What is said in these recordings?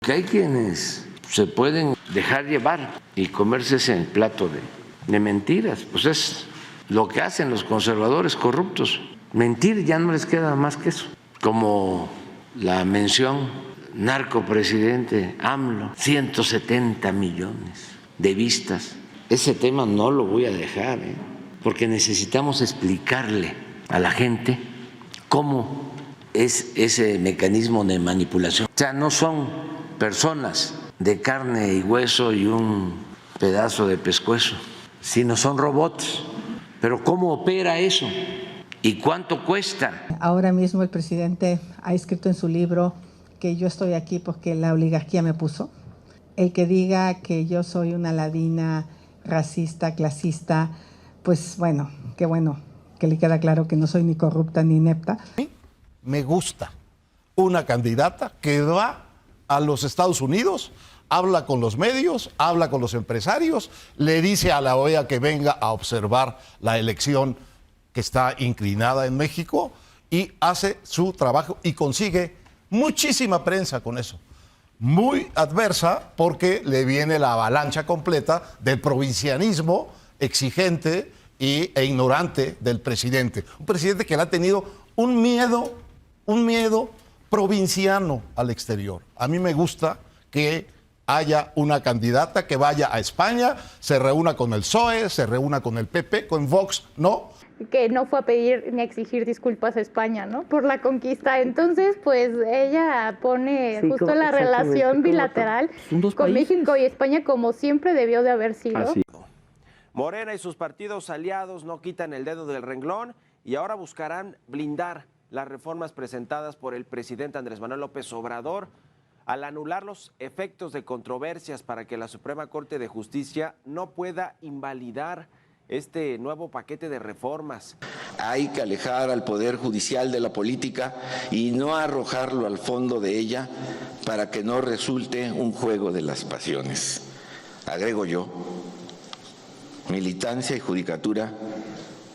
Que hay quienes se pueden dejar llevar y comerse ese plato de mentiras, pues es lo que hacen los conservadores corruptos. Mentir, ya no les queda más que eso. Como la mención narcopresidente AMLO, 170 millones de vistas. Ese tema no lo voy a dejar, porque necesitamos explicarle a la gente cómo es ese mecanismo de manipulación. O sea, no son personas de carne y hueso y un pedazo de pescuezo, sino son robots. Pero ¿cómo opera eso? ¿Y cuánto cuesta? Ahora mismo el presidente ha escrito en su libro que yo estoy aquí porque la oligarquía me puso. El que diga que yo soy una ladina racista, clasista, pues bueno, qué bueno que le queda claro que no soy ni corrupta ni inepta. Me gusta una candidata que va a los Estados Unidos, habla con los medios, habla con los empresarios, le dice a la OEA que venga a observar la elección que está inclinada en México y hace su trabajo y consigue muchísima prensa con eso. Muy adversa porque le viene la avalancha completa del provincianismo exigente e ignorante del presidente. Un presidente que le ha tenido un miedo provinciano al exterior. A mí me gusta que haya una candidata que vaya a España, se reúna con el PSOE, se reúna con el PP, con Vox, ¿no? Que no fue a pedir ni a exigir disculpas a España, ¿no? Por la conquista. Entonces, pues ella pone justo la relación bilateral con México y España como siempre debió de haber sido. Así. Morena y sus partidos aliados no quitan el dedo del renglón y ahora buscarán blindar las reformas presentadas por el presidente Andrés Manuel López Obrador al anular los efectos de controversias para que la Suprema Corte de Justicia no pueda invalidar este nuevo paquete de reformas. Hay que alejar al Poder Judicial de la política y no arrojarlo al fondo de ella para que no resulte un juego de las pasiones. Agrego yo, militancia y judicatura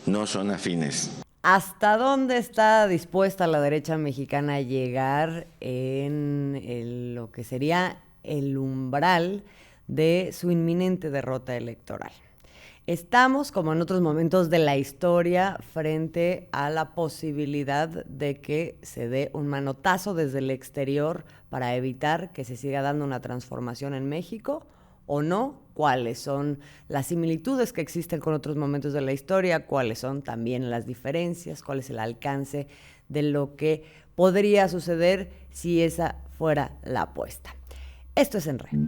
no son afines. ¿Hasta dónde está dispuesta la derecha mexicana a llegar en lo que sería el umbral de su inminente derrota electoral? Estamos, como en otros momentos de la historia, frente a la posibilidad de que se dé un manotazo desde el exterior para evitar que se siga dando una transformación en México, o no, cuáles son las similitudes que existen con otros momentos de la historia, cuáles son también las diferencias, cuál es el alcance de lo que podría suceder si esa fuera la apuesta. Esto es En Red.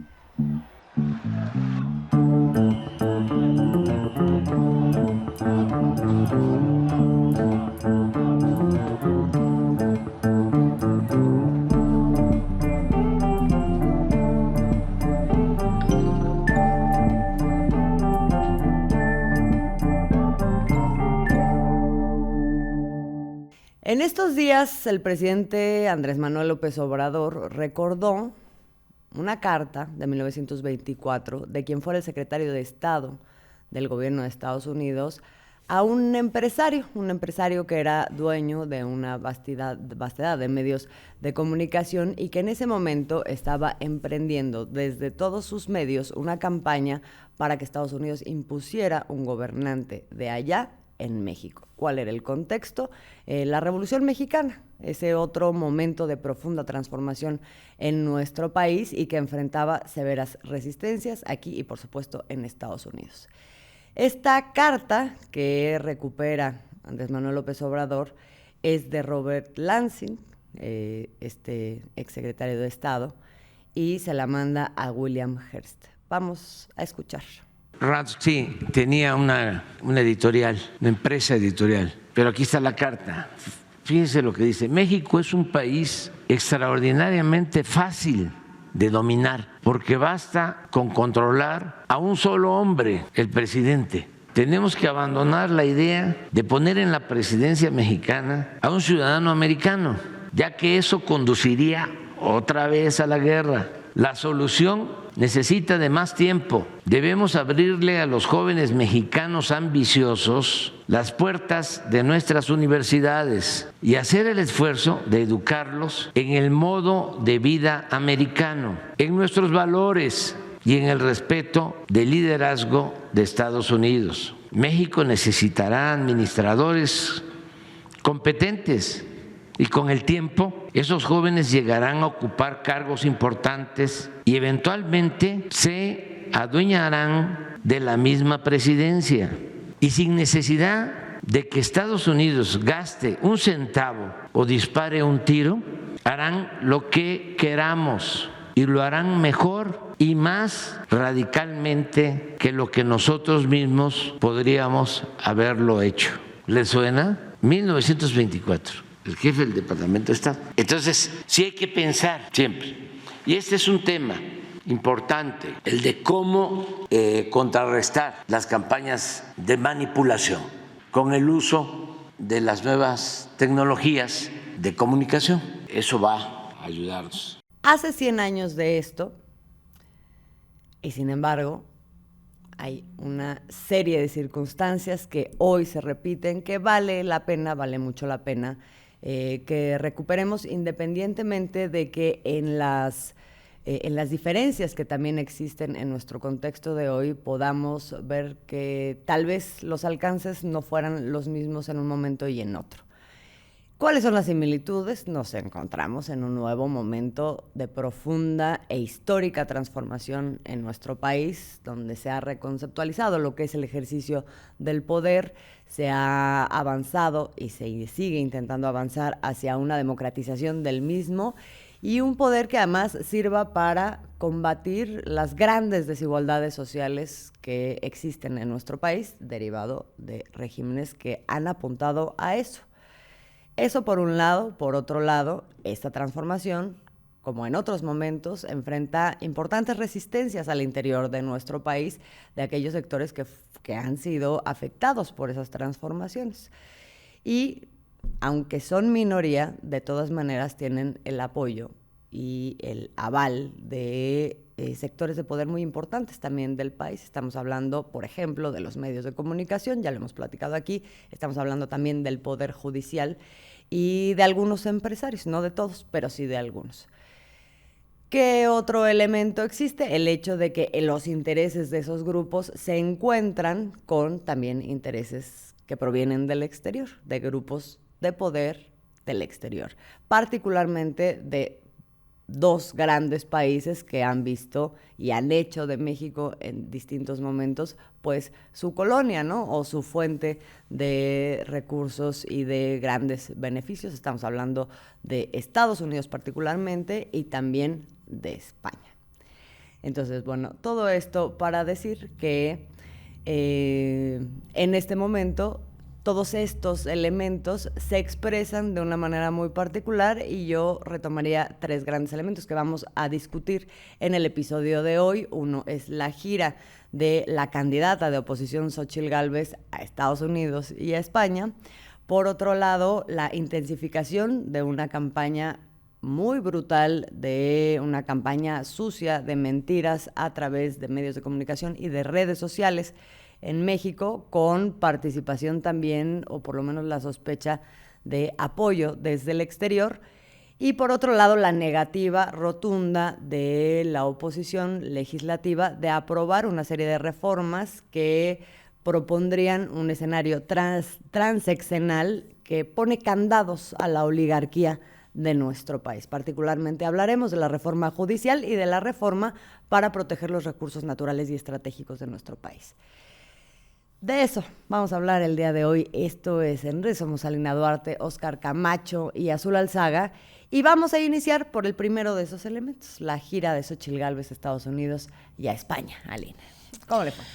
En estos días, el presidente Andrés Manuel López Obrador recordó una carta de 1924 de quien fuera el secretario de Estado del gobierno de Estados Unidos a un empresario que era dueño de una vastedad de medios de comunicación y que en ese momento estaba emprendiendo desde todos sus medios una campaña para que Estados Unidos impusiera un gobernante de allá en México. ¿Cuál era el contexto? La Revolución Mexicana, ese otro momento de profunda transformación en nuestro país y que enfrentaba severas resistencias aquí y, por supuesto, en Estados Unidos. Esta carta que recupera Andrés Manuel López Obrador es de Robert Lansing, este exsecretario de Estado, y se la manda a William Hearst. Vamos a escuchar. Sí, tenía una editorial, una empresa editorial, pero aquí está la carta. Fíjense lo que dice: México es un país extraordinariamente fácil de dominar, porque basta con controlar a un solo hombre, el presidente. Tenemos que abandonar la idea de poner en la presidencia mexicana a un ciudadano americano, ya que eso conduciría otra vez a la guerra. La solución necesita de más tiempo. Debemos abrirle a los jóvenes mexicanos ambiciosos las puertas de nuestras universidades y hacer el esfuerzo de educarlos en el modo de vida americano, en nuestros valores y en el respeto del liderazgo de Estados Unidos. México necesitará administradores competentes y con el tiempo esos jóvenes llegarán a ocupar cargos importantes y eventualmente se adueñarán de la misma presidencia y sin necesidad de que Estados Unidos gaste un centavo o dispare un tiro, harán lo que queramos y lo harán mejor y más radicalmente que lo que nosotros mismos podríamos haberlo hecho. ¿Les suena? 1924, el jefe del Departamento de Estado. Entonces, sí hay que pensar siempre. Y este es un tema importante, el de cómo contrarrestar las campañas de manipulación con el uso de las nuevas tecnologías de comunicación. Eso va a ayudarnos. Hace 100 años de esto, y sin embargo, hay una serie de circunstancias que hoy se repiten, que vale mucho la pena que recuperemos, independientemente de que en las diferencias que también existen en nuestro contexto de hoy podamos ver que tal vez los alcances no fueran los mismos en un momento y en otro. ¿Cuáles son las similitudes? Nos encontramos en un nuevo momento de profunda e histórica transformación en nuestro país, donde se ha reconceptualizado lo que es el ejercicio del poder, se ha avanzado y se sigue intentando avanzar hacia una democratización del mismo y un poder que además sirva para combatir las grandes desigualdades sociales que existen en nuestro país, derivado de regímenes que han apuntado a eso. Eso por un lado. Por otro lado, esta transformación, como en otros momentos, enfrenta importantes resistencias al interior de nuestro país de aquellos sectores que han sido afectados por esas transformaciones. Y aunque son minoría, de todas maneras tienen el apoyo y el aval de sectores de poder muy importantes también del país. Estamos hablando, por ejemplo, de los medios de comunicación, ya lo hemos platicado aquí, estamos hablando también del poder judicial y de algunos empresarios, no de todos, pero sí de algunos. ¿Qué otro elemento existe? El hecho de que los intereses de esos grupos se encuentran con también intereses que provienen del exterior, de grupos de poder del exterior, particularmente de dos grandes países que han visto y han hecho de México en distintos momentos, pues, su colonia, ¿no? O su fuente de recursos y de grandes beneficios. Estamos hablando de Estados Unidos particularmente y también de España. Entonces, bueno, todo esto para decir que en este momento todos estos elementos se expresan de una manera muy particular y yo retomaría tres grandes elementos que vamos a discutir en el episodio de hoy. Uno es la gira de la candidata de oposición Xóchitl Gálvez a Estados Unidos y a España. Por otro lado, la intensificación de una campaña muy brutal, de una campaña sucia de mentiras a través de medios de comunicación y de redes sociales en México, con participación también, o por lo menos la sospecha de apoyo desde el exterior. Y por otro lado, la negativa rotunda de la oposición legislativa de aprobar una serie de reformas que propondrían un escenario transeccional que pone candados a la oligarquía de nuestro país. Particularmente hablaremos de la reforma judicial y de la reforma para proteger los recursos naturales y estratégicos de nuestro país. De eso vamos a hablar el día de hoy. Esto es En Red. Somos Alina Duarte, Óscar Camacho y Azul Alzaga. Y vamos a iniciar por el primero de esos elementos, la gira de Xóchitl Gálvez a Estados Unidos y a España. Alina, ¿cómo le fue?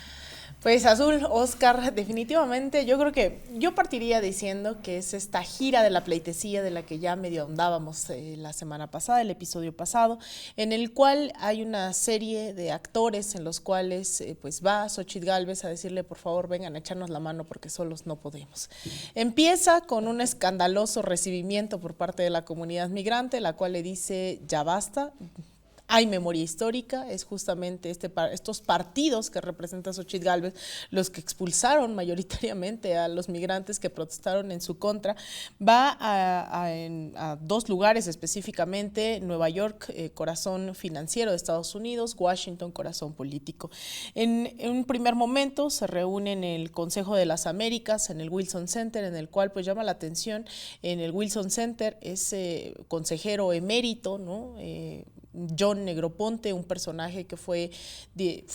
Pues Azul, Óscar, definitivamente yo creo que yo partiría diciendo que es esta gira de la pleitesía de la que ya medio ahondábamos la semana pasada, el episodio pasado, en el cual hay una serie de actores en los cuales pues va Xóchitl Gálvez a decirle por favor vengan a echarnos la mano porque solos no podemos. Empieza con un escandaloso recibimiento por parte de la comunidad migrante, la cual le dice ya basta. Hay memoria histórica, es justamente estos partidos que representa Xochitl Gálvez los que expulsaron mayoritariamente a los migrantes que protestaron en su contra. Va a 2 lugares específicamente: Nueva York, corazón financiero de Estados Unidos; Washington, corazón político. En un primer momento se reúne en el Consejo de las Américas, en el Wilson Center, en el cual pues llama la atención. En el Wilson Center es consejero emérito, ¿no? John Negroponte, un personaje que fue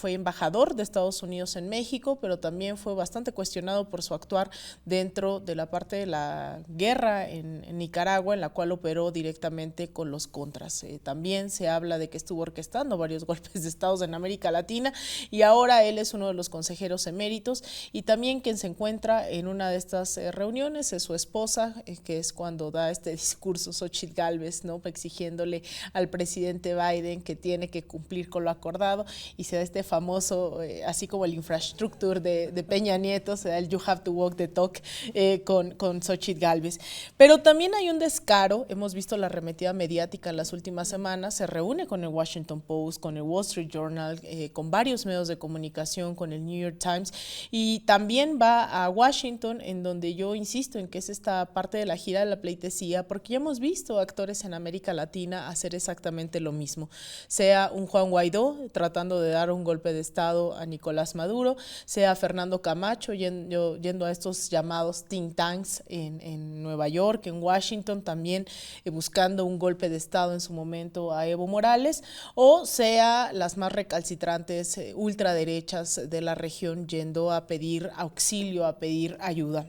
embajador de Estados Unidos en México, pero también fue bastante cuestionado por su actuar dentro de la parte de la guerra en Nicaragua, en la cual operó directamente con los contras. También se habla de que estuvo orquestando varios golpes de Estado en América Latina, y ahora él es uno de los consejeros eméritos. Y también quien se encuentra en una de estas reuniones es su esposa, que es cuando da este discurso Xochitl Gálvez, ¿no?, exigiéndole al presidente Biden que tiene que cumplir con lo acordado, y se da este famoso, así como el infrastructure de Peña Nieto, se da el you have to walk the talk con Xochitl Gálvez. Pero también hay un descaro, hemos visto la arremetida mediática en las últimas semanas, se reúne con el Washington Post, con el Wall Street Journal, con varios medios de comunicación, con el New York Times, y también va a Washington, en donde yo insisto en que es esta parte de la gira de la pleitesía, porque ya hemos visto actores en América Latina hacer exactamente lo mismo, sea un Juan Guaidó tratando de dar un golpe de Estado a Nicolás Maduro, sea Fernando Camacho yendo a estos llamados think tanks en Nueva York, en Washington, también buscando un golpe de Estado en su momento a Evo Morales, o sea las más recalcitrantes ultraderechas de la región yendo a pedir auxilio, a pedir ayuda.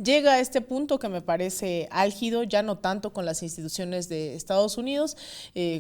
Llega a este punto que me parece álgido, ya no tanto con las instituciones de Estados Unidos,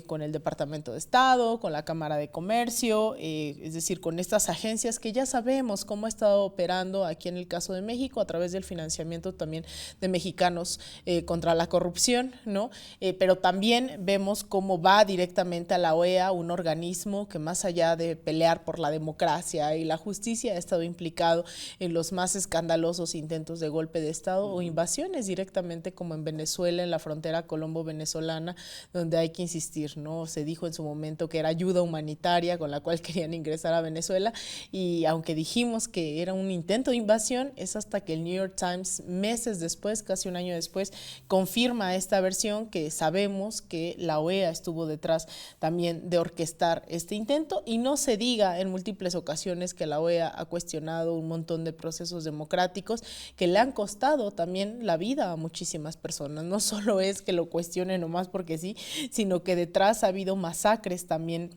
con el Departamento de Estado, con la Cámara de Comercio, es decir, con estas agencias que ya sabemos cómo ha estado operando aquí en el caso de México a través del financiamiento también de Mexicanos contra la corrupción, ¿no? Pero también vemos cómo va directamente a la OEA, un organismo que más allá de pelear por la democracia y la justicia ha estado implicado en los más escandalosos intentos de golpe de Estado o invasiones directamente, como en Venezuela, en la frontera colombo-venezolana, donde hay que insistir, ¿no? Se dijo en su momento que era ayuda humanitaria con la cual querían ingresar a Venezuela, y aunque dijimos que era un intento de invasión, es hasta que el New York Times, meses después, casi un año después, confirma esta versión, que sabemos que la OEA estuvo detrás también de orquestar este intento, y no se diga en múltiples ocasiones que la OEA ha cuestionado un montón de procesos democráticos que le han costado también la vida a muchísimas personas. No solo es que lo cuestionen nomás porque sí, sino que detrás ha habido masacres también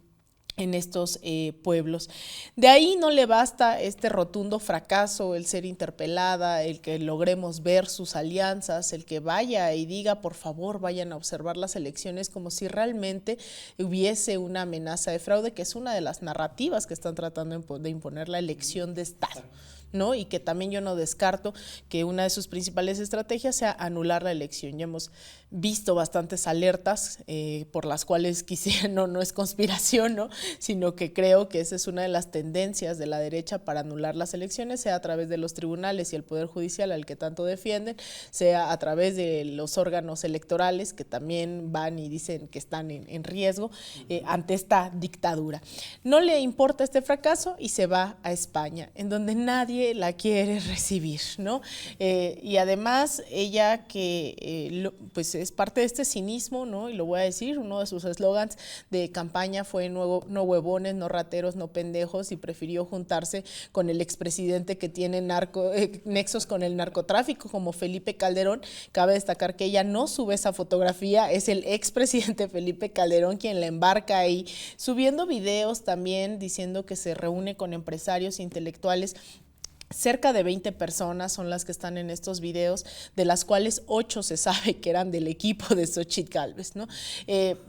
en estos pueblos. De ahí no le basta este rotundo fracaso, el ser interpelada, el que logremos ver sus alianzas, el que vaya y diga por favor vayan a observar las elecciones, como si realmente hubiese una amenaza de fraude, que es una de las narrativas que están tratando de imponer la elección de Estado, ¿no? Y que también yo no descarto que una de sus principales estrategias sea anular la elección. Ya hemos visto bastantes alertas por las cuales quisiera, no es conspiración, ¿no?, sino que creo que esa es una de las tendencias de la derecha para anular las elecciones, sea a través de los tribunales y el Poder Judicial al que tanto defienden, sea a través de los órganos electorales que también van y dicen que están en riesgo ante esta dictadura. No le importa este fracaso y se va a España, en donde nadie la quiere recibir, ¿no? Y además ella que pues es parte de este cinismo, ¿no? Y lo voy a decir, uno de sus eslogans de campaña fue no huevones, no rateros, no pendejos, y prefirió juntarse con el expresidente que tiene nexos con el narcotráfico, como Felipe Calderón. Cabe destacar que ella no sube esa fotografía, es el expresidente Felipe Calderón quien la embarca ahí, subiendo videos también diciendo que se reúne con empresarios intelectuales. Cerca de 20 personas son las que están en estos videos, de las cuales 8 se sabe que eran del equipo de Xochitl Gálvez, ¿no?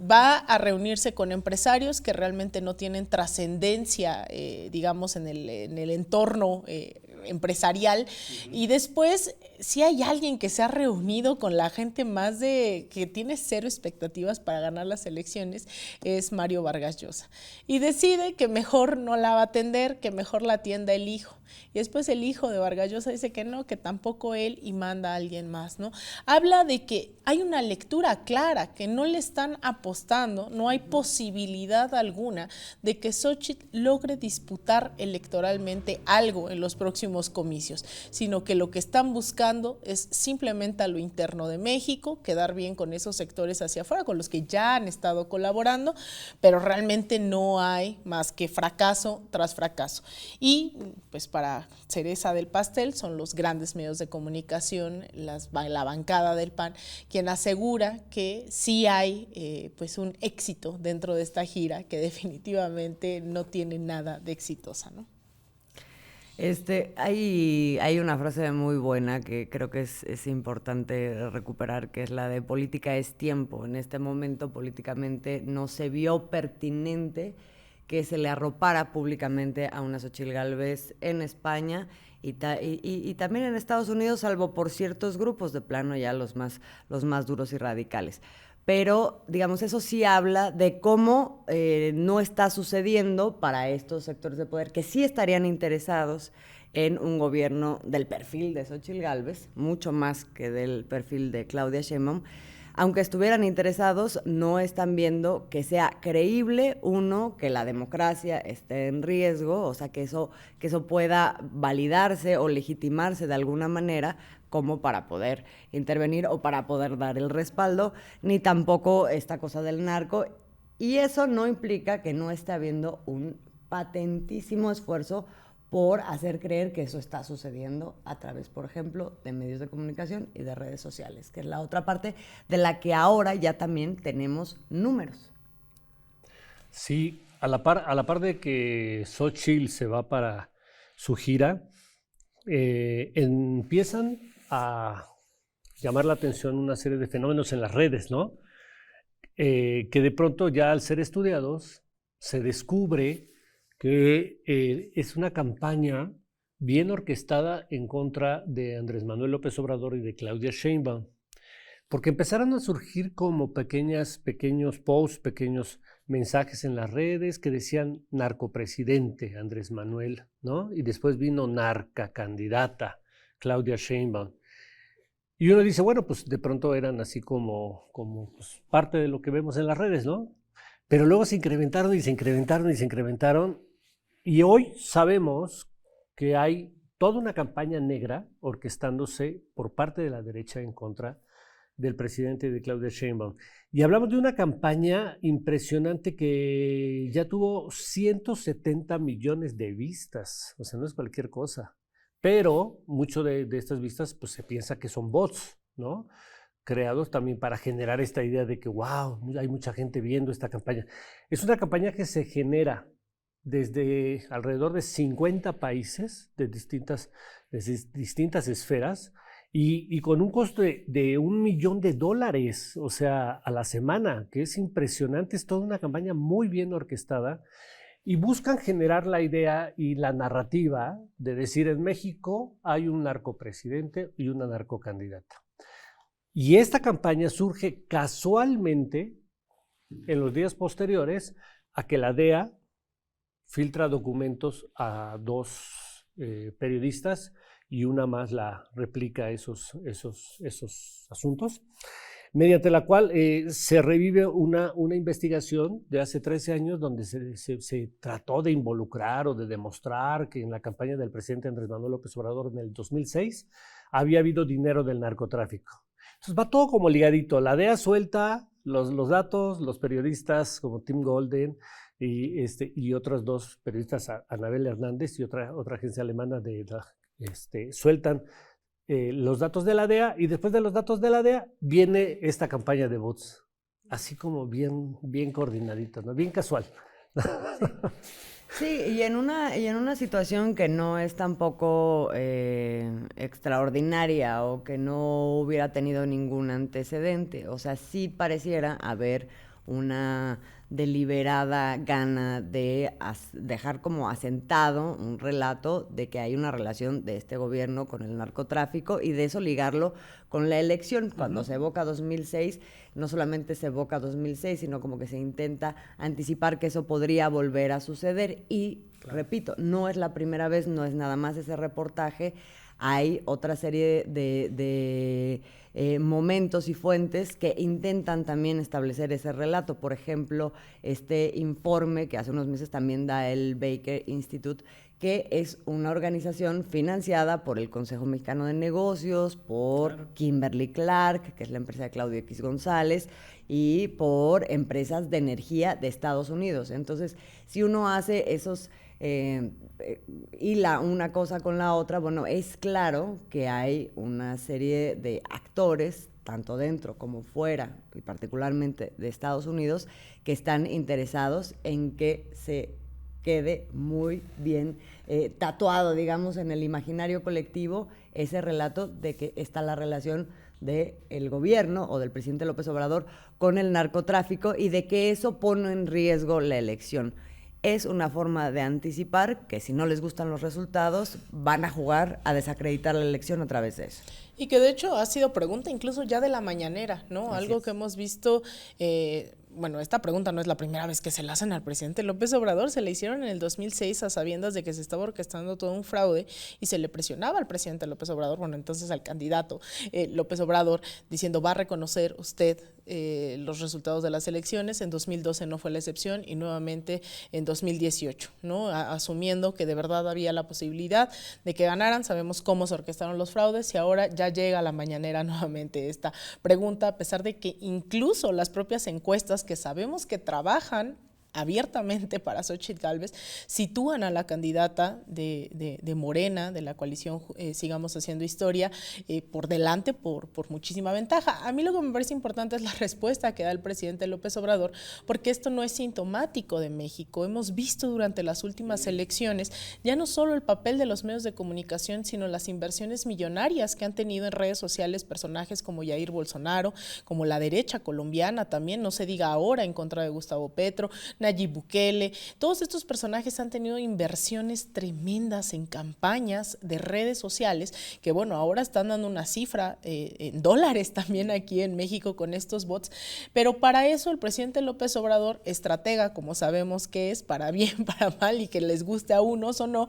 Va a reunirse con empresarios que realmente no tienen trascendencia, digamos, en el entorno empresarial. Y después, si hay alguien que se ha reunido con la gente que tiene cero expectativas para ganar las elecciones, es Mario Vargas Llosa. Y decide que mejor no la va a atender, que mejor la atienda el hijo. Y después el hijo de Vargas Llosa dice que no, que tampoco él, y manda a alguien más, ¿no? Habla de que hay una lectura clara, que no le están apostando, no hay posibilidad alguna de que Xóchitl logre disputar electoralmente algo en los próximos comicios, sino que lo que están buscando es simplemente a lo interno de México, quedar bien con esos sectores hacia afuera, con los que ya han estado colaborando, pero realmente no hay más que fracaso tras fracaso. Y pues para cereza del pastel son los grandes medios de comunicación, la bancada del PAN, quien asegura que sí hay pues un éxito dentro de esta gira, que definitivamente no tiene nada de exitosa, ¿no? Hay una frase muy buena que creo que es importante recuperar, que es la de política es tiempo. En este momento políticamente no se vio pertinente que se le arropara públicamente a una Xóchitl Gálvez en España y también en Estados Unidos, salvo por ciertos grupos, de plano ya los más duros y radicales. Pero, digamos, eso sí habla de cómo no está sucediendo para estos sectores de poder que sí estarían interesados en un gobierno del perfil de Xóchitl Gálvez, mucho más que del perfil de Claudia Sheinbaum. Aunque estuvieran interesados, no están viendo que sea creíble, uno, que la democracia esté en riesgo, o sea, que eso pueda validarse o legitimarse de alguna manera como para poder intervenir o para poder dar el respaldo, ni tampoco esta cosa del narco. Y eso no implica que no esté habiendo un patentísimo esfuerzo por hacer creer que eso está sucediendo a través, por ejemplo, de medios de comunicación y de redes sociales, que es la otra parte de la que ahora ya también tenemos números. Sí, a la par de que Xóchitl se va para su gira, empiezan a llamar la atención una serie de fenómenos en las redes, ¿no? Que de pronto ya al ser estudiados se descubre que es una campaña bien orquestada en contra de Andrés Manuel López Obrador y de Claudia Sheinbaum, porque empezaron a surgir como pequeños posts, pequeños mensajes en las redes que decían narcopresidente Andrés Manuel, ¿no? Y después vino narca candidata Claudia Sheinbaum. Y uno dice, bueno, pues de pronto eran así como pues, parte de lo que vemos en las redes, ¿no? Pero luego se incrementaron y se incrementaron y se incrementaron. Y hoy sabemos que hay toda una campaña negra orquestándose por parte de la derecha en contra del presidente de Claudia Sheinbaum. Y hablamos de una campaña impresionante que ya tuvo 170 millones de vistas. O sea, no es cualquier cosa. Pero mucho de estas vistas pues, se piensa que son bots, ¿no? Creados también para generar esta idea de que, wow, hay mucha gente viendo esta campaña. Es una campaña que se genera desde alrededor de 50 países de distintas esferas y con un costo de $1 millón, o sea, a la semana, que es impresionante. Es toda una campaña muy bien orquestada y buscan generar la idea y la narrativa de decir en México hay un narcopresidente y una narcocandidata. Y esta campaña surge casualmente en los días posteriores a que la DEA filtra documentos a 2 periodistas y una más la replica esos asuntos, mediante la cual se revive una investigación de hace 13 años donde se trató de involucrar o de demostrar que en la campaña del presidente Andrés Manuel López Obrador en el 2006 había habido dinero del narcotráfico. Entonces va todo como ligadito. La DEA suelta los datos, los periodistas como Tim Golden y otros 2 periodistas, Anabel Hernández y otra agencia alemana sueltan los datos de la DEA, y después de los datos de la DEA viene esta campaña de bots, así como bien coordinadito, ¿no? Bien casual. Sí, y en una situación que no es tampoco extraordinaria o que no hubiera tenido ningún antecedente. O sea, sí pareciera haber una deliberada gana de dejar como asentado un relato de que hay una relación de este gobierno con el narcotráfico y de eso ligarlo con la elección. Cuando se evoca 2006, no solamente se evoca 2006, sino como que se intenta anticipar que eso podría volver a suceder. Y, repito, no es la primera vez, no es nada más ese reportaje. Hay otra serie de momentos y fuentes que intentan también establecer ese relato. Por ejemplo, este informe que hace unos meses también da el Baker Institute, que es una organización financiada por el Consejo Mexicano de Negocios, por Kimberly Clark, que es la empresa de Claudio X González, y por empresas de energía de Estados Unidos. Entonces, si uno hace esos hila una cosa con la otra, bueno, es claro que hay una serie de actores, tanto dentro como fuera, y particularmente de Estados Unidos, que están interesados en que se quede muy bien tatuado, digamos, en el imaginario colectivo ese relato de que está la relación del gobierno o del presidente López Obrador con el narcotráfico y de que eso pone en riesgo la elección. Es una forma de anticipar que si no les gustan los resultados, van a jugar a desacreditar la elección a través de eso. Y que de hecho ha sido pregunta incluso ya de la mañanera, ¿no? Así Algo es. que hemos visto, bueno, esta pregunta no es la primera vez que se la hacen al presidente López Obrador, se le hicieron en el 2006 a sabiendas de que se estaba orquestando todo un fraude y se le presionaba al presidente López Obrador, bueno, entonces al candidato López Obrador, diciendo, va a reconocer usted los resultados de las elecciones. En 2012 no fue la excepción y nuevamente en 2018, ¿no? Asumiendo que de verdad había la posibilidad de que ganaran. Sabemos cómo se orquestaron los fraudes y ahora ya llega a la mañanera nuevamente esta pregunta, a pesar de que incluso las propias encuestas que sabemos que trabajan abiertamente para Xóchitl Gálvez, sitúan a la candidata de Morena, de la coalición Sigamos Haciendo Historia, por delante por muchísima ventaja. A mí lo que me parece importante es la respuesta que da el presidente López Obrador, porque esto no es sintomático de México. Hemos visto durante las últimas elecciones ya no solo el papel de los medios de comunicación, sino las inversiones millonarias que han tenido en redes sociales personajes como Jair Bolsonaro, como la derecha colombiana también, no se diga ahora en contra de Gustavo Petro, Nayib Bukele. Todos estos personajes han tenido inversiones tremendas en campañas de redes sociales que, bueno, ahora están dando una cifra en dólares también aquí en México con estos bots, pero para eso el presidente López Obrador, estratega, como sabemos que es, para bien, para mal y que les guste a unos o no,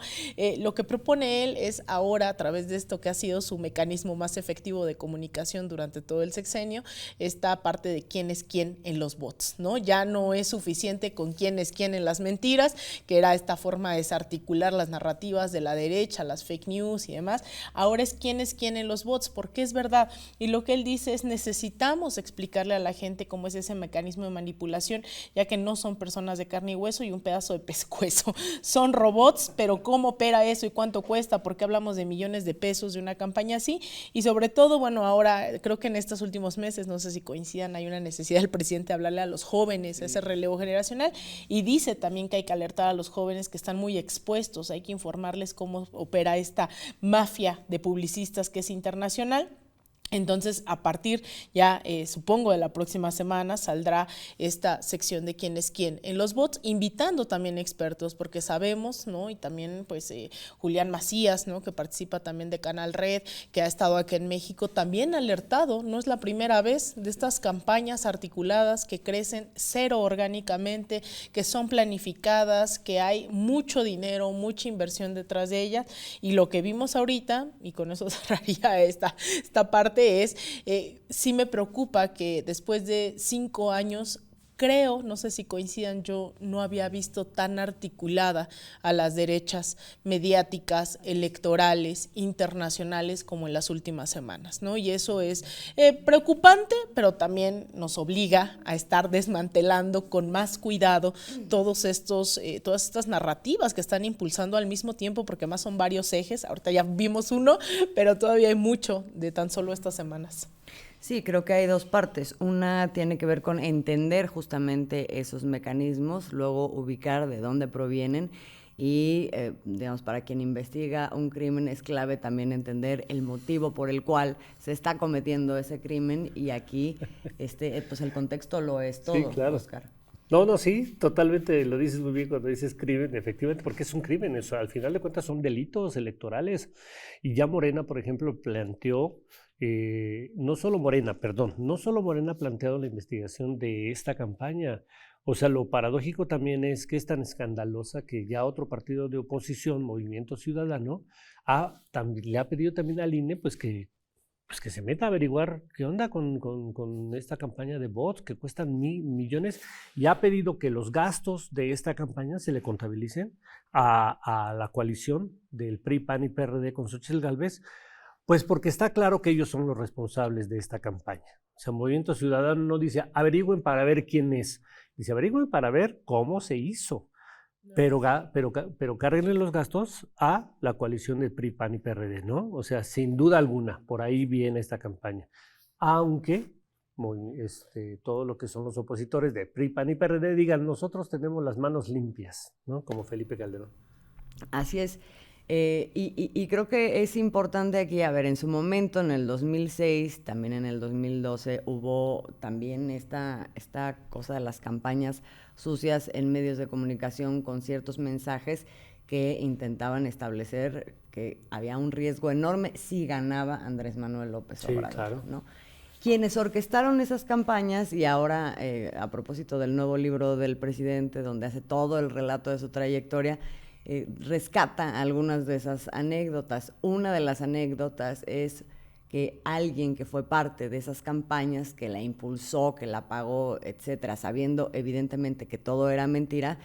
lo que propone él es ahora, a través de esto que ha sido su mecanismo más efectivo de comunicación durante todo el sexenio, esta parte de quién es quién en los bots, ¿no? Ya no es suficiente con quién es quién en las mentiras, que era esta forma de desarticular las narrativas de la derecha, las fake news y demás. Ahora es quién en los bots, porque es verdad. Y lo que él dice es, necesitamos explicarle a la gente cómo es ese mecanismo de manipulación, ya que no son personas de carne y hueso y un pedazo de pescuezo. Son robots, pero cómo opera eso y cuánto cuesta, porque hablamos de millones de pesos de una campaña así. Y sobre todo, bueno, ahora creo que en estos últimos meses, no sé si coincidan, hay una necesidad del presidente de hablarle a los jóvenes, ese relevo generacional, y dice también que hay que alertar a los jóvenes que están muy expuestos, hay que informarles cómo opera esta mafia de publicistas que es internacional. Entonces, a partir ya, supongo, de la próxima semana saldrá esta sección de quién es quién en los bots, invitando también expertos, porque sabemos, ¿no? Y también, pues, Julián Macías, ¿no? Que participa también de Canal Red, que ha estado aquí en México, también ha alertado, no es la primera vez, de estas campañas articuladas que crecen cero orgánicamente, que son planificadas, que hay mucho dinero, mucha inversión detrás de ellas, y lo que vimos ahorita, y con eso cerraría esta parte, sí me preocupa que después de 5 años, creo, no sé si coincidan, yo no había visto tan articulada a las derechas mediáticas, electorales, internacionales como en las últimas semanas, ¿no? Y eso es preocupante, pero también nos obliga a estar desmantelando con más cuidado todas estas narrativas que están impulsando al mismo tiempo, porque más son varios ejes. Ahorita ya vimos uno, pero todavía hay mucho de tan solo estas semanas. Sí, creo que hay dos partes. Una tiene que ver con entender justamente esos mecanismos, luego ubicar de dónde provienen y, digamos, para quien investiga un crimen es clave también entender el motivo por el cual se está cometiendo ese crimen y aquí, pues el contexto lo es todo, sí, claro. Oscar. No, sí, totalmente lo dices muy bien cuando dices crimen, efectivamente, porque es un crimen, eso, al final de cuentas son delitos electorales. Y ya Morena, por ejemplo, planteó, no solo Morena ha planteado la investigación de esta campaña. O sea, lo paradójico también es que es tan escandalosa que ya otro partido de oposición, Movimiento Ciudadano, le ha pedido también al INE pues que se meta a averiguar qué onda con esta campaña de bots que cuestan millones, y ha pedido que los gastos de esta campaña se le contabilicen a la coalición del PRI, PAN y PRD con Xóchitl Gálvez, pues porque está claro que ellos son los responsables de esta campaña. O sea, Movimiento Ciudadano no dice averigüen para ver quién es, dice averigüen para ver cómo se hizo. Pero cárguenle los gastos a la coalición de PRI, PAN y PRD, ¿no? O sea, sin duda alguna, por ahí viene esta campaña. Aunque todo lo que son los opositores de PRI, PAN y PRD digan, nosotros tenemos las manos limpias, ¿no? Como Felipe Calderón. Así es. Y creo que es importante aquí, a ver, en su momento, en el 2006, también en el 2012, hubo también esta cosa de las campañas sucias en medios de comunicación con ciertos mensajes que intentaban establecer que había un riesgo enorme si ganaba Andrés Manuel López Obrador. Claro. ¿No? Quienes orquestaron esas campañas, y ahora a propósito del nuevo libro del presidente, donde hace todo el relato de su trayectoria, rescata algunas de esas anécdotas. Una de las anécdotas es que alguien que fue parte de esas campañas, que la impulsó, que la pagó, etcétera, sabiendo evidentemente que todo era mentira,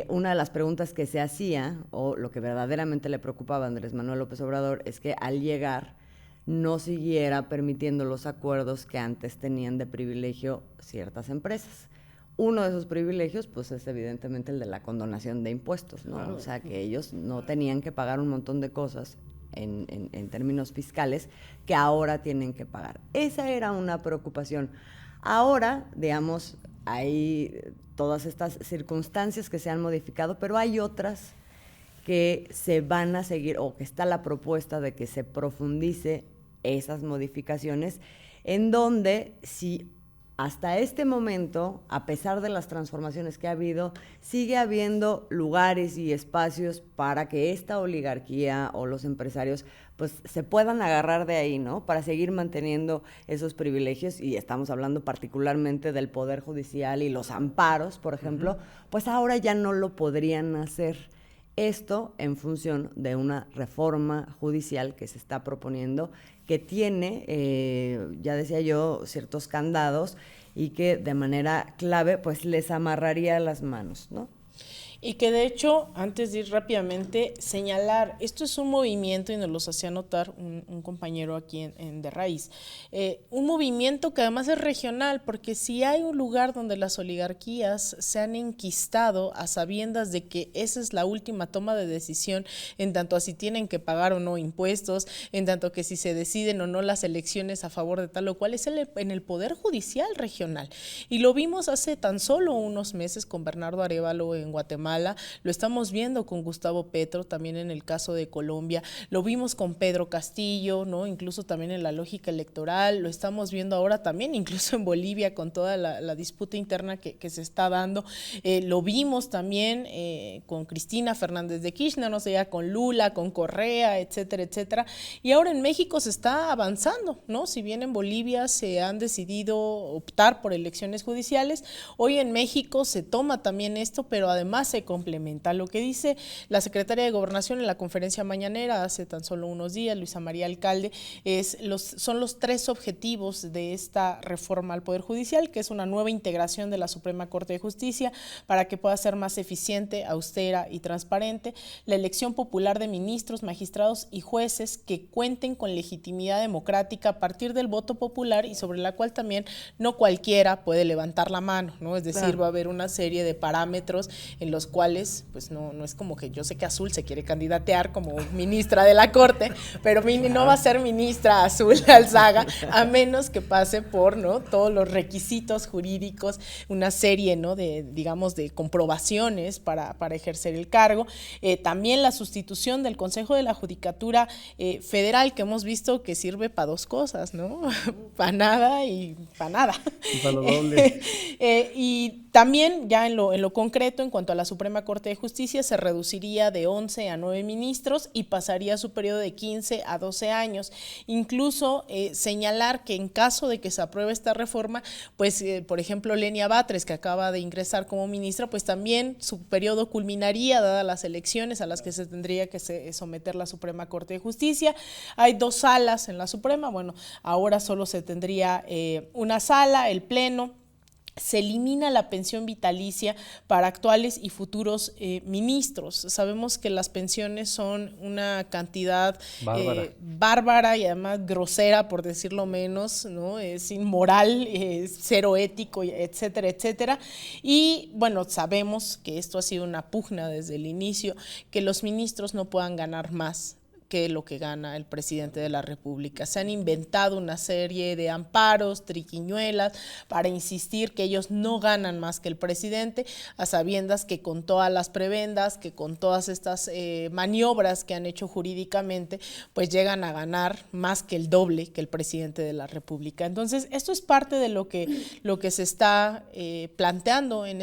una de las preguntas que se hacía, o lo que verdaderamente le preocupaba a Andrés Manuel López Obrador, es que al llegar no siguiera permitiendo los acuerdos que antes tenían de privilegio ciertas empresas. Uno de esos privilegios, pues, es evidentemente el de la condonación de impuestos, ¿no? Claro. O sea, que ellos no tenían que pagar un montón de cosas en términos fiscales que ahora tienen que pagar. Esa era una preocupación. Ahora, digamos, hay todas estas circunstancias que se han modificado, pero hay otras que se van a seguir, o que está la propuesta de que se profundice esas modificaciones, en donde si hasta este momento, a pesar de las transformaciones que ha habido, sigue habiendo lugares y espacios para que esta oligarquía o los empresarios pues se puedan agarrar de ahí, ¿no? Para seguir manteniendo esos privilegios, y estamos hablando particularmente del Poder Judicial y los amparos, por ejemplo, pues ahora ya no lo podrían hacer. Esto en función de una reforma judicial que se está proponiendo, que tiene, ya decía yo, ciertos candados, y que de manera clave pues les amarraría las manos, ¿no? Y que de hecho, antes de ir rápidamente, señalar, esto es un movimiento, y nos los hacía notar un compañero aquí en De Raíz, un movimiento que además es regional, porque si hay un lugar donde las oligarquías se han enquistado a sabiendas de que esa es la última toma de decisión, en tanto a si tienen que pagar o no impuestos, en tanto que si se deciden o no las elecciones a favor de tal o cual, es en el Poder Judicial regional. Y lo vimos hace tan solo unos meses con Bernardo Arévalo en Guatemala, lo estamos viendo con Gustavo Petro también en el caso de Colombia, lo vimos con Pedro Castillo, ¿no? Incluso también en la lógica electoral, lo estamos viendo ahora también incluso en Bolivia con toda la disputa interna que se está dando, lo vimos también con Cristina Fernández de Kirchner, no sé, ya con Lula, con Correa, etcétera, etcétera, y ahora en México se está avanzando, ¿no? Si bien en Bolivia se han decidido optar por elecciones judiciales, hoy en México se toma también esto, pero además se complementa. Lo que dice la secretaria de Gobernación en la conferencia mañanera hace tan solo unos días, Luisa María Alcalde, son los 3 objetivos de esta reforma al Poder Judicial, que es una nueva integración de la Suprema Corte de Justicia para que pueda ser más eficiente, austera y transparente, la elección popular de ministros, magistrados y jueces que cuenten con legitimidad democrática a partir del voto popular, y sobre la cual también no cualquiera puede levantar la mano, ¿no? Es decir, claro, va a haber una serie de parámetros en los cuales, pues no es como que yo sé que Azul se quiere candidatear como ministra de la Corte, pero no va a ser ministra Azul Alzaga, a menos que pase por, ¿no?, todos los requisitos jurídicos, una serie, ¿no?, de, digamos, de comprobaciones para ejercer el cargo. También la sustitución del Consejo de la Judicatura Federal, que hemos visto que sirve para dos cosas, ¿no? Para nada y para nada. Y para lo doble. Y también, ya en lo concreto, en cuanto a la Suprema Corte de Justicia, se reduciría de 11 a 9 ministros y pasaría su periodo de 15 a 12 años. Incluso señalar que en caso de que se apruebe esta reforma, pues, por ejemplo, Lenia Batres, que acaba de ingresar como ministra, pues también su periodo culminaría, dadas las elecciones a las que se tendría que someter la Suprema Corte de Justicia. Hay 2 salas en la Suprema, bueno, ahora solo se tendría una sala, el Pleno. Se elimina la pensión vitalicia para actuales y futuros ministros. Sabemos que las pensiones son una cantidad bárbara y además grosera, por decirlo menos, ¿no? Es inmoral, cero ético, etcétera, etcétera. Y bueno, sabemos que esto ha sido una pugna desde el inicio, que los ministros no puedan ganar más que lo que gana el presidente de la República. Se han inventado una serie de amparos, triquiñuelas, para insistir que ellos no ganan más que el presidente, a sabiendas que con todas las prebendas, que con todas estas maniobras que han hecho jurídicamente, pues llegan a ganar más que el doble que el presidente de la República. Entonces, esto es parte de lo que se está planteando en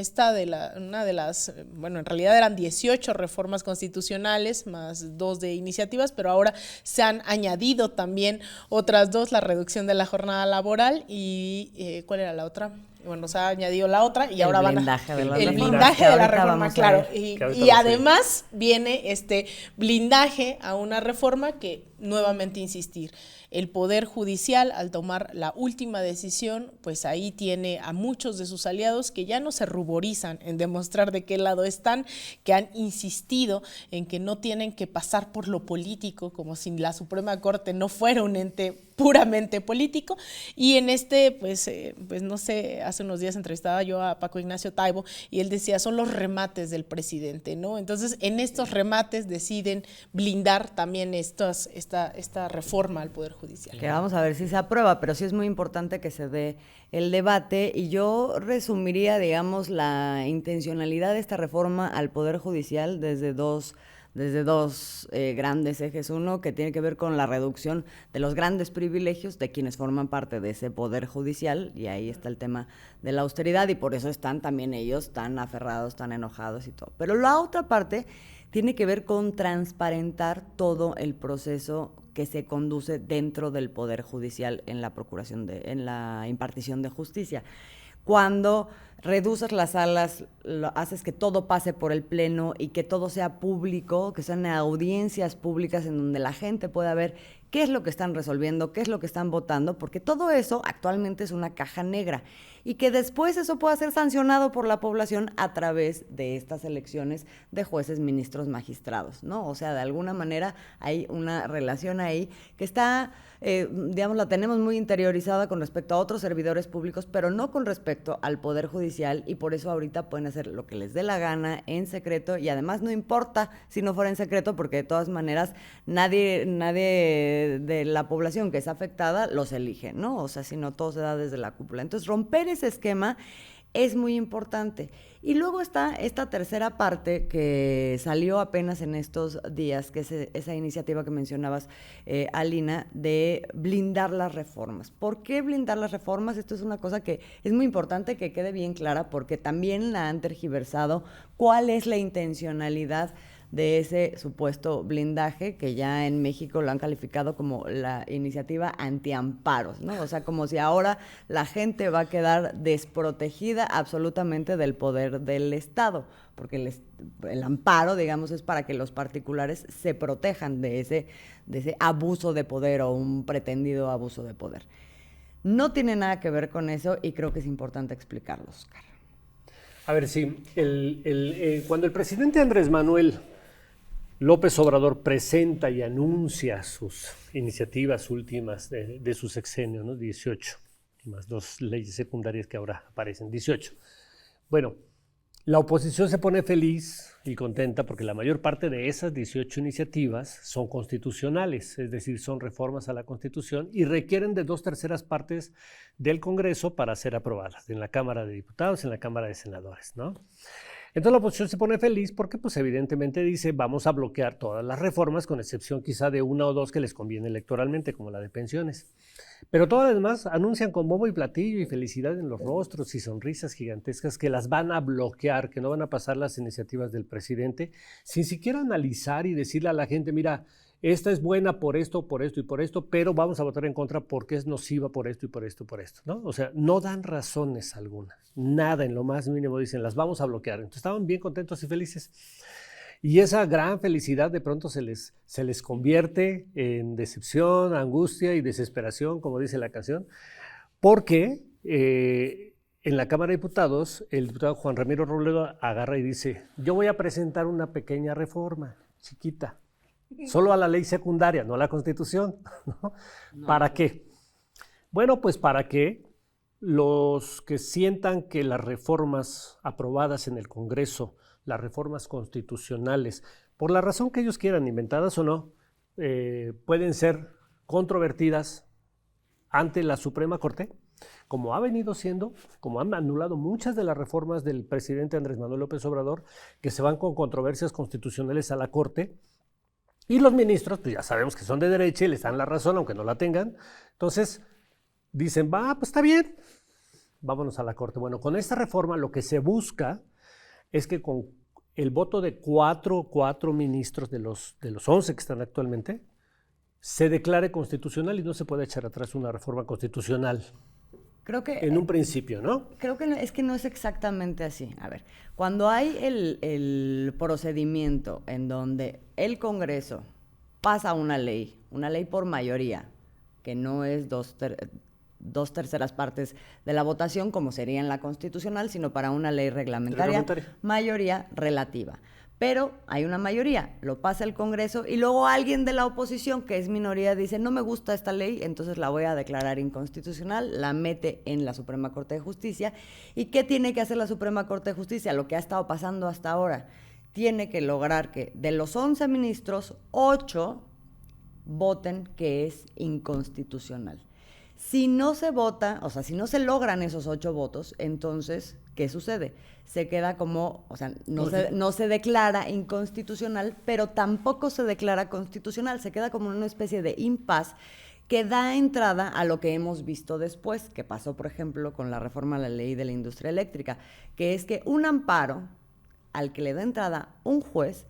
una de las, bueno, en realidad eran 18 reformas constitucionales, más 2 de iniciativas, pero ahora se han añadido también otras 2, la reducción de la jornada laboral y ¿cuál era la otra? Bueno, se ha añadido la otra y ahora van a... El blindaje de la reforma, claro. Y además viene este blindaje a una reforma que, nuevamente insistir, el Poder Judicial, al tomar la última decisión, pues ahí tiene a muchos de sus aliados que ya no se ruborizan en demostrar de qué lado están, que han insistido en que no tienen que pasar por lo político, como si la Suprema Corte no fuera un ente puramente político. Y en pues no sé, hace unos días entrevistaba yo a Paco Ignacio Taibo y él decía, son los remates del presidente, ¿no? Entonces, en estos remates deciden blindar también esta reforma al Poder Judicial. Que vamos a ver si se aprueba, pero sí es muy importante que se dé el debate, y yo resumiría, digamos, la intencionalidad de esta reforma al Poder Judicial desde dos grandes ejes. Uno, que tiene que ver con la reducción de los grandes privilegios de quienes forman parte de ese Poder Judicial, y ahí está el tema de la austeridad, y por eso están también ellos tan aferrados, tan enojados y todo. Pero la otra parte tiene que ver con transparentar todo el proceso que se conduce dentro del Poder Judicial en la impartición de justicia. Cuando reduces las salas, haces que todo pase por el Pleno y que todo sea público, que sean audiencias públicas en donde la gente pueda ver qué es lo que están resolviendo, qué es lo que están votando, porque todo eso actualmente es una caja negra, y que después eso pueda ser sancionado por la población a través de estas elecciones de jueces, ministros, magistrados, ¿no? O sea, de alguna manera hay una relación ahí que está, digamos, la tenemos muy interiorizada con respecto a otros servidores públicos, pero no con respecto al Poder Judicial, y por eso ahorita pueden hacer lo que les dé la gana en secreto, y además no importa si no fuera en secreto, porque de todas maneras nadie de la población que es afectada los elige, ¿no? O sea, si no, todo se da desde la cúpula. Entonces, romper ese esquema es muy importante. Y luego está esta tercera parte que salió apenas en estos días, que es esa iniciativa que mencionabas, Alina, de blindar las reformas. ¿Por qué blindar las reformas? Esto es una cosa que es muy importante que quede bien clara, porque también la han tergiversado. ¿Cuál es la intencionalidad de ese supuesto blindaje, que ya en México lo han calificado como la iniciativa antiamparos, ¿no? O sea, como si ahora la gente va a quedar desprotegida absolutamente del poder del Estado, porque el amparo, digamos, es para que los particulares se protejan de ese abuso de poder o un pretendido abuso de poder. No tiene nada que ver con eso, y creo que es importante explicarlo, Oscar. A ver, sí, cuando el presidente Andrés Manuel López Obrador presenta y anuncia sus iniciativas últimas de su sexenio, ¿no? 18, y más 2 leyes secundarias que ahora aparecen, 18. Bueno, La oposición se pone feliz y contenta porque la mayor parte de esas 18 iniciativas son constitucionales, es decir, son reformas a la Constitución y requieren de 2/3 partes del Congreso para ser aprobadas, en la Cámara de Diputados y en la Cámara de Senadores, ¿no? Entonces la oposición se pone feliz porque pues evidentemente dice vamos a bloquear todas las reformas con excepción quizá de una o dos que les conviene electoralmente, como la de pensiones. Pero todas las demás anuncian con bombo y platillo y felicidad en los rostros y sonrisas gigantescas que las van a bloquear, que no van a pasar las iniciativas del presidente, sin siquiera analizar y decirle a la gente, mira, esta es buena por esto y por esto, pero vamos a votar en contra porque es nociva por esto y por esto y por esto, ¿no? O sea, no dan razones algunas, nada en lo más mínimo dicen, las vamos a bloquear. Entonces estaban bien contentos y felices. Y esa gran felicidad de pronto se les convierte en decepción, angustia y desesperación, como dice la canción, porque en la Cámara de Diputados el diputado Juan Ramiro Robledo agarra y dice, yo voy a presentar una pequeña reforma, chiquita, solo a la ley secundaria, no a la Constitución, ¿no? ¿Para qué? Bueno, pues para que los que sientan que las reformas aprobadas en el Congreso, las reformas constitucionales, por la razón que ellos quieran, inventadas o no, pueden ser controvertidas ante la Suprema Corte, como ha venido siendo, como han anulado muchas de las reformas del presidente Andrés Manuel López Obrador, que se van con controversias constitucionales a la Corte. Y los ministros, pues ya sabemos que son de derecha y les dan la razón, aunque no la tengan. Entonces, dicen, va, pues está bien, vámonos a la Corte. Bueno, con esta reforma lo que se busca es que con el voto de cuatro ministros de los 11 que están actualmente, se declare constitucional y no se puede echar atrás una reforma constitucional. Creo que en un principio, ¿no? Creo que no es exactamente así. A ver, cuando hay el procedimiento en donde el Congreso pasa una ley por mayoría, que no es 2/3 partes de la votación, como sería en la constitucional, sino para una ley reglamentaria. Mayoría relativa. Pero hay una mayoría, lo pasa el Congreso y luego alguien de la oposición, que es minoría, dice no me gusta esta ley, entonces la voy a declarar inconstitucional, la mete en la Suprema Corte de Justicia. ¿Y qué tiene que hacer la Suprema Corte de Justicia? Lo que ha estado pasando hasta ahora. Tiene que lograr que de los 11 ministros, 8 voten que es inconstitucional. Si no se vota, o sea, si no se logran esos 8 votos, entonces, ¿qué sucede? Se queda como, o sea, no se declara inconstitucional, pero tampoco se declara constitucional. Se queda como una especie de impasse que da entrada a lo que hemos visto después, que pasó, por ejemplo, con la reforma a la ley de la industria eléctrica, que es que un amparo al que le da entrada un juez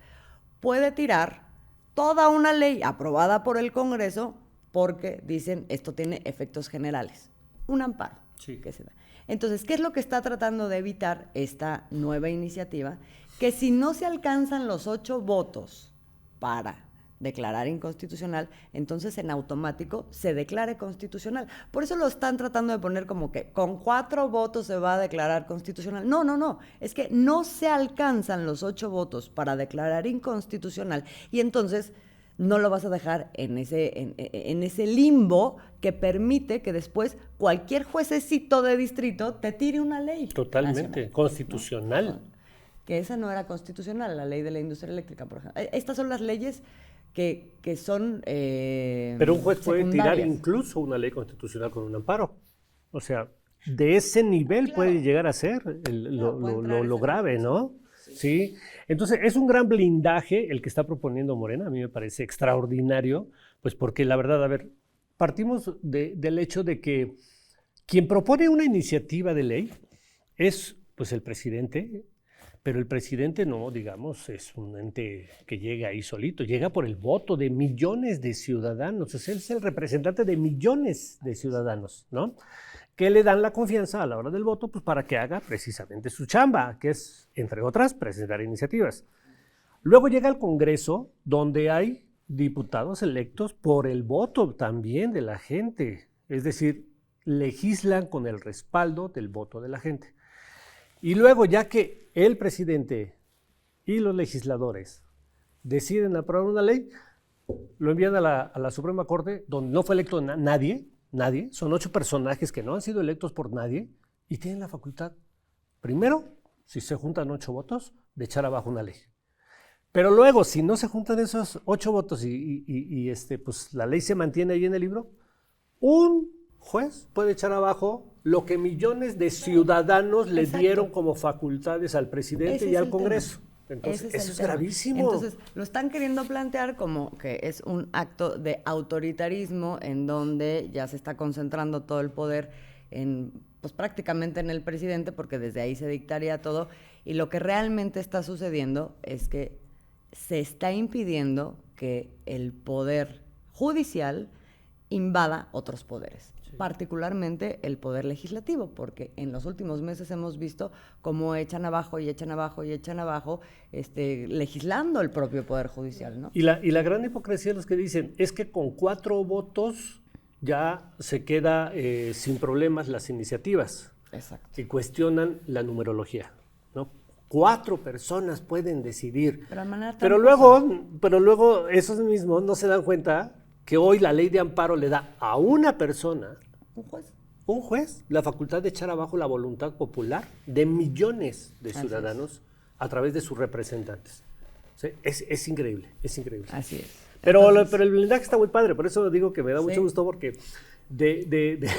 puede tirar toda una ley aprobada por el Congreso porque dicen esto tiene efectos generales. Un amparo que se da. Entonces, ¿qué es lo que está tratando de evitar esta nueva iniciativa? Que si no se alcanzan los 8 votos para declarar inconstitucional, entonces en automático se declare constitucional. Por eso lo están tratando de poner como que con 4 votos se va a declarar constitucional. No, es que no se alcanzan los 8 votos para declarar inconstitucional y entonces no lo vas a dejar en ese limbo que permite que después cualquier juececito de distrito te tire una ley. Totalmente, nacional, constitucional. ¿no? Que esa no era constitucional, la ley de la industria eléctrica, por ejemplo. Estas son las leyes que son pero un juez puede tirar incluso una ley constitucional con un amparo. O sea, de ese nivel puede llegar a ser lo grave, ¿no? Sí, entonces es un gran blindaje el que está proponiendo Morena, a mí me parece extraordinario, pues porque la verdad, a ver, partimos del hecho de que quien propone una iniciativa de ley es pues el presidente, pero el presidente no, digamos, es un ente que llega ahí solito, llega por el voto de millones de ciudadanos, o sea, él es el representante de millones de ciudadanos, ¿no? Que le dan la confianza a la hora del voto pues, para que haga precisamente su chamba, que es, entre otras, presentar iniciativas. Luego llega al Congreso, donde hay diputados electos por el voto también de la gente, es decir, legislan con el respaldo del voto de la gente. Y luego, ya que el presidente y los legisladores deciden aprobar una ley, lo envían a la Suprema Corte, donde no fue electo nadie, son 8 personajes que no han sido electos por nadie y tienen la facultad, primero, si se juntan 8 votos, de echar abajo una ley. Pero luego, si no se juntan esos 8 votos pues la ley se mantiene ahí en el libro, un juez puede echar abajo lo que millones de ciudadanos le dieron como facultades al presidente y al Congreso. Entonces, eso es gravísimo. Entonces, lo están queriendo plantear como que es un acto de autoritarismo en donde ya se está concentrando todo el poder pues prácticamente en el presidente, porque desde ahí se dictaría todo. Y lo que realmente está sucediendo es que se está impidiendo que el poder judicial invada otros poderes. Particularmente el poder legislativo, porque en los últimos meses hemos visto cómo echan abajo y echan abajo y echan abajo, legislando el propio poder judicial, ¿no? Y la gran hipocresía de los que dicen es que con 4 votos ya se queda sin problemas las iniciativas. Exacto. Y cuestionan la numerología, ¿no? 4 personas pueden decidir. Pero luego esos mismos no se dan cuenta que hoy la ley de amparo le da a una persona, un juez, la facultad de echar abajo la voluntad popular de millones de ciudadanos a través de sus representantes. ¿Sí? Es increíble, es increíble. Así es. Pero el blindaje está muy padre, por eso digo que me da mucho gusto, porque de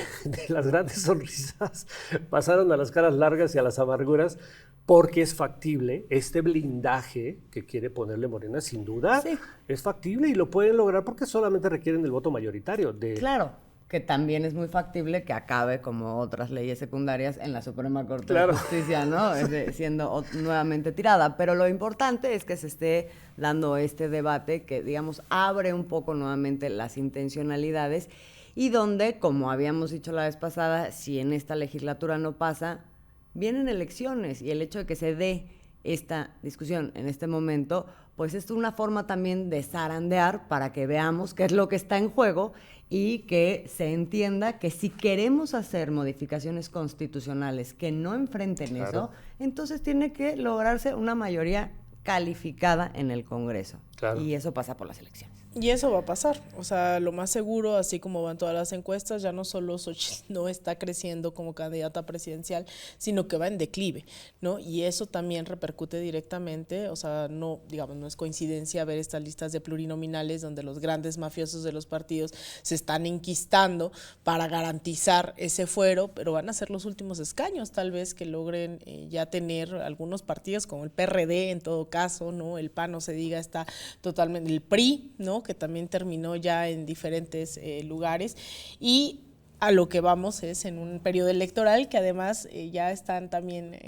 las grandes sonrisas pasaron a las caras largas y a las amarguras, porque es factible. Este blindaje que quiere ponerle Morena, sin duda, es factible y lo pueden lograr porque solamente requieren del voto mayoritario. Claro, que también es muy factible que acabe como otras leyes secundarias en la Suprema Corte de Justicia, ¿no? Siendo nuevamente tirada. Pero lo importante es que se esté dando este debate que, digamos, abre un poco nuevamente las intencionalidades y donde, como habíamos dicho la vez pasada, si en esta legislatura no pasa, vienen elecciones, y el hecho de que se dé esta discusión en este momento, pues es una forma también de zarandear para que veamos qué es lo que está en juego y que se entienda que si queremos hacer modificaciones constitucionales que no enfrenten eso, entonces tiene que lograrse una mayoría calificada en el Congreso. Y eso pasa por las elecciones. Y eso va a pasar, o sea, lo más seguro, así como van todas las encuestas, ya no solo Xochitl no está creciendo como candidata presidencial, sino que va en declive, ¿no? Y eso también repercute directamente, o sea, no es coincidencia ver estas listas de plurinominales donde los grandes mafiosos de los partidos se están enquistando para garantizar ese fuero, pero van a ser los últimos escaños, tal vez, que logren ya tener algunos partidos, como el PRD en todo caso, ¿no? El PAN, no se diga, está totalmente, el PRI, ¿no? Que también terminó ya en diferentes lugares, y a lo que vamos es en un periodo electoral que además ya están también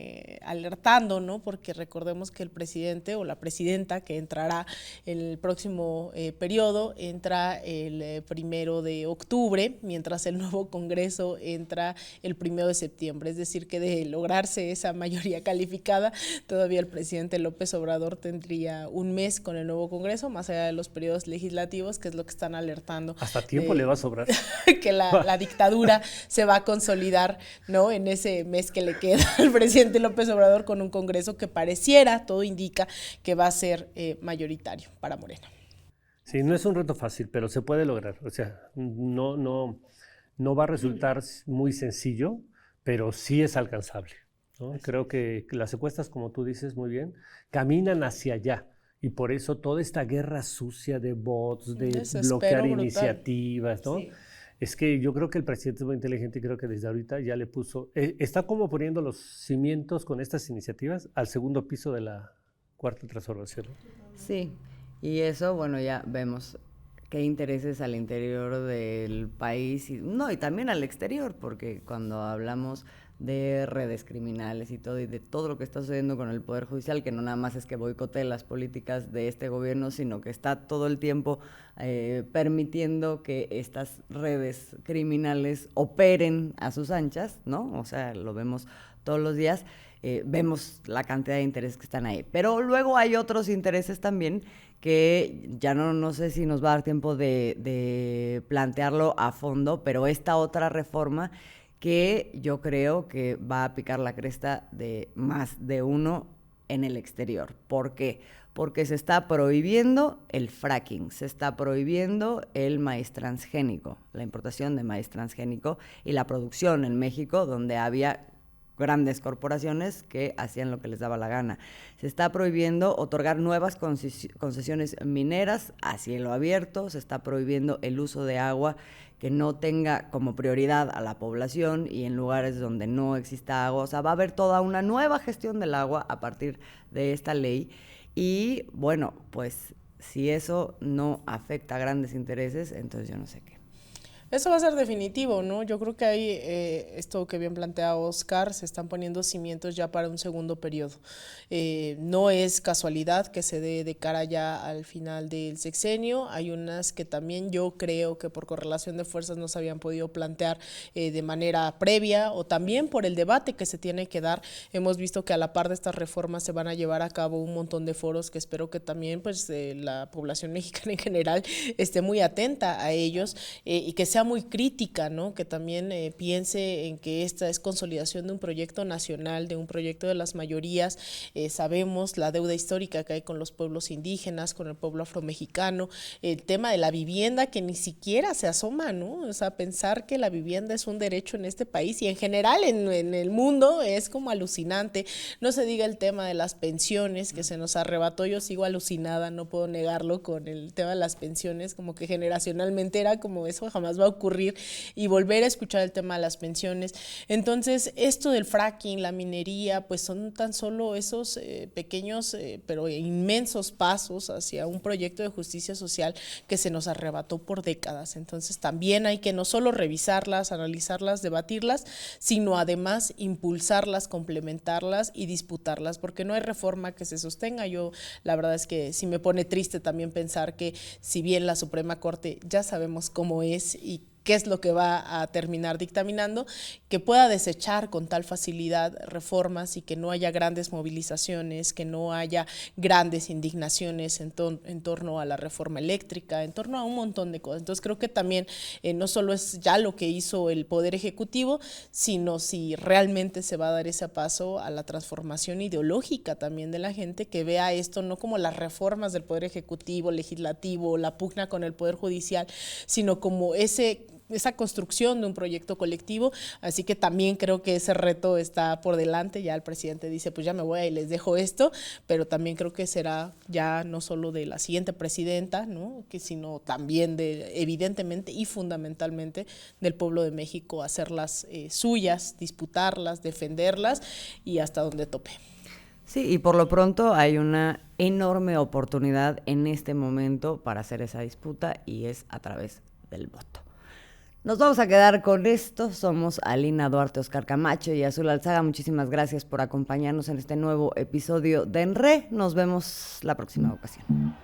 alertando, ¿no? Porque recordemos que el presidente o la presidenta que entrará el próximo periodo entra el 1 de octubre, mientras el nuevo Congreso entra el 1 de septiembre. Es decir, que de lograrse esa mayoría calificada, todavía el presidente López Obrador tendría un mes con el nuevo Congreso, más allá de los periodos legislativos, que es lo que están alertando. Hasta tiempo le va a sobrar. Que la dictadura se va a consolidar, ¿no? En ese mes que le queda al presidente López Obrador, con un Congreso que pareciera, todo indica, que va a ser mayoritario para Morena. Sí, no es un reto fácil, pero se puede lograr. O sea, no va a resultar muy sencillo, pero sí es alcanzable, ¿no? Creo que las encuestas, como tú dices muy bien, caminan hacia allá. Y por eso toda esta guerra sucia de bots, de bloquear iniciativas, ¿no? Sí. Es que yo creo que el presidente es muy inteligente y creo que desde ahorita ya le puso, está como poniendo los cimientos con estas iniciativas al segundo piso de la cuarta transformación. Sí, y eso, bueno, ya vemos qué intereses al interior del país y también al exterior, porque cuando hablamos de redes criminales y de todo lo que está sucediendo con el Poder Judicial, que no nada más es que boicotee las políticas de este gobierno, sino que está todo el tiempo permitiendo que estas redes criminales operen a sus anchas, ¿no? O sea, lo vemos todos los días, vemos la cantidad de intereses que están ahí. Pero luego hay otros intereses también que ya no sé si nos va a dar tiempo de plantearlo a fondo, pero esta otra reforma que yo creo que va a picar la cresta de más de uno en el exterior. ¿Por qué? Porque se está prohibiendo el fracking, se está prohibiendo el maíz transgénico, la importación de maíz transgénico y la producción en México, donde había grandes corporaciones que hacían lo que les daba la gana. Se está prohibiendo otorgar nuevas concesiones mineras a cielo abierto, se está prohibiendo el uso de agua que no tenga como prioridad a la población y en lugares donde no exista agua. O sea, va a haber toda una nueva gestión del agua a partir de esta ley. Y bueno, pues si eso no afecta a grandes intereses, entonces yo no sé qué. Eso va a ser definitivo, ¿no? Yo creo que ahí, esto que bien plantea Oscar, se están poniendo cimientos ya para un segundo periodo. No es casualidad que se dé de cara ya al final del sexenio. Hay unas que también yo creo que por correlación de fuerzas no se habían podido plantear de manera previa, o también por el debate que se tiene que dar. Hemos visto que a la par de estas reformas se van a llevar a cabo un montón de foros que espero que también pues, la población mexicana en general esté muy atenta a ellos y que sea muy crítica, ¿no? Que también piense en que esta es consolidación de un proyecto nacional, de un proyecto de las mayorías. Sabemos la deuda histórica que hay con los pueblos indígenas, con el pueblo afromexicano, el tema de la vivienda que ni siquiera se asoma, ¿no? O sea, pensar que la vivienda es un derecho en este país y en general en el mundo es como alucinante. No se diga el tema de las pensiones que se nos arrebató, yo sigo alucinada, no puedo negarlo, con el tema de las pensiones, como que generacionalmente era como eso jamás va a ocurrir, y volver a escuchar el tema de las pensiones. Entonces, esto del fracking, la minería, pues son tan solo esos pequeños pero inmensos pasos hacia un proyecto de justicia social que se nos arrebató por décadas. Entonces, también hay que no solo revisarlas, analizarlas, debatirlas, sino además impulsarlas, complementarlas y disputarlas, porque no hay reforma que se sostenga. Yo, la verdad es que sí me pone triste también pensar que si bien la Suprema Corte ya sabemos cómo es y qué es lo que va a terminar dictaminando, que pueda desechar con tal facilidad reformas y que no haya grandes movilizaciones, que no haya grandes indignaciones en torno a la reforma eléctrica, en torno a un montón de cosas. Entonces creo que también no solo es ya lo que hizo el Poder Ejecutivo, sino si realmente se va a dar ese paso a la transformación ideológica también de la gente, que vea esto no como las reformas del Poder Ejecutivo, Legislativo, la pugna con el Poder Judicial, sino como esa construcción de un proyecto colectivo. Así que también creo que ese reto está por delante. Ya el presidente dice, pues ya me voy y les dejo esto, pero también creo que será ya no solo de la siguiente presidenta, ¿no? Sino también evidentemente y fundamentalmente del pueblo de México, hacerlas suyas, disputarlas, defenderlas y hasta donde tope. Sí, y por lo pronto hay una enorme oportunidad en este momento para hacer esa disputa, y es a través del voto. Nos vamos a quedar con esto. Somos Alina Duarte, Oscar Camacho y Azul Alzaga. Muchísimas gracias por acompañarnos en este nuevo episodio de En Re. Nos vemos la próxima ocasión.